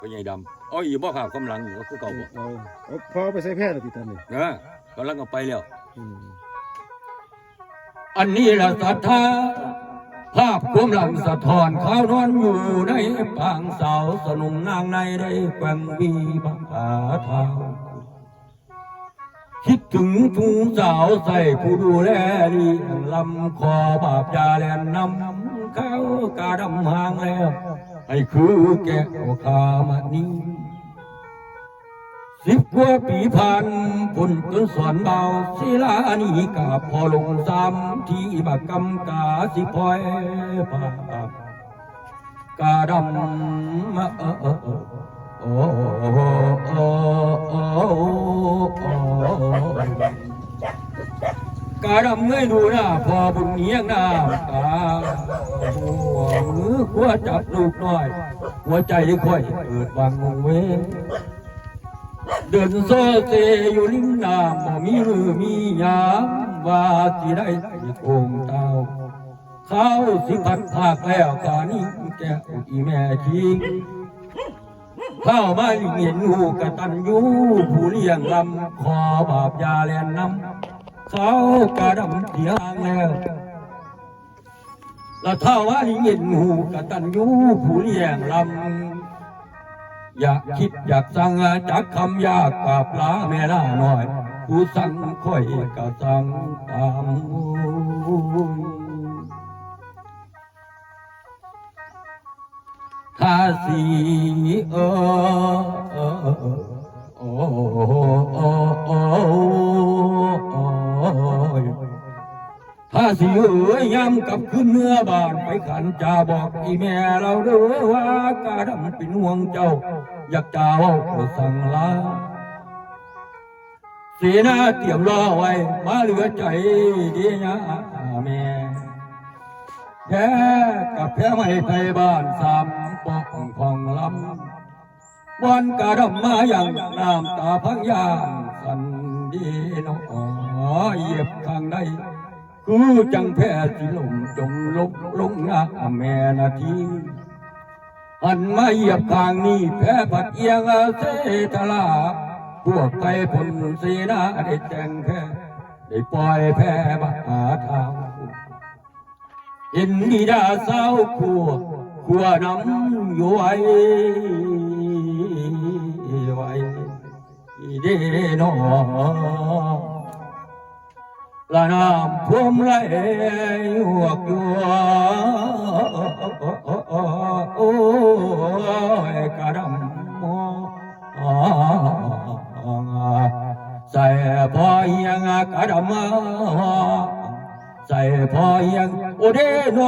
พ่อใหญ่ดำอ๋ออีบ่ข่าวกำลังก็คือเก่าบ่พอไปใส่แพทย์แล้วติดตอนนี้นะกำลังก็ไปแล้วอั อันนี้ละศรัทธาภาพความหลังสะท้อนขาวนอนอยู่ในปางเสาสนุงนางในได้แกว่งวีบังอาเท้าคิดถึงทูสาวใส่ผู้ดูแลเลี้ยงลำคอบาปยาแลนนำเขากาดำหางแล้วให้คือแก้วขามานี้10 กว่าปีผ่านพ้นจนสอนเบาศิลานีกาพอลงซ้ำที่บักกำกาสิพอยปากาดำโอ้กาดำเงยดูหน้าพอบุญเนียงหน้ากามือขวาจับลูกน้อยหัวใจค่อยเกิดบางงเวเดินโซเซอยู่ริมน้ำบ่มีมือมียามว่าสิได้สิโกงเต้าเขาสิพัดภาคแล้วกานี้แก้วอีแม่ทิ้งเข้ามาเห็นงูกะตันยูผู้เลี้ยงลำขอบาปยาแลนน้ำเขากระดำเสียงแล้วละเท่าว่าเห็นงูกะตันยูผู้เลี้ยงลำอยากคิดอยากสั่งจากคำยากกับลาแม่ล่าหน่อยผู้สั่งค่อยกะสั่งตามทาสีถ้าสิย้ำกับขึ้นเนื้อบานไปขันจ่าบอกอีแม่เราเด้อว่ากาดำเป็นห่วงเจ้าอยากจ่าว่าสั่งลาเสียหน้าเตรียมรอไว้มาเหลือใจดีนะแม่แพ้กับแพ้ไม่ไปบ้านสามปอกของลำวันกาดำมาอย่างน้ำตาพังยางสันดีน้อเหยียบข้างใดคือจังแพ้สิลมจมลงหน้าแม่นาทีอันมาเหยียบข้างนี้แพ้ผัดเอียงเสตลาพวกไปผลเสียนาได้แจ้งแพ้ได้ปล่อยแพ้มาหาทางเห็นดีดาสาวขัวน้ำอยู่ไว้เด้นอละน้ำท่วมไหลหัวกยัวโอ้ยกระดำใส่พอยังกระดำใส่พอยังโอเดโน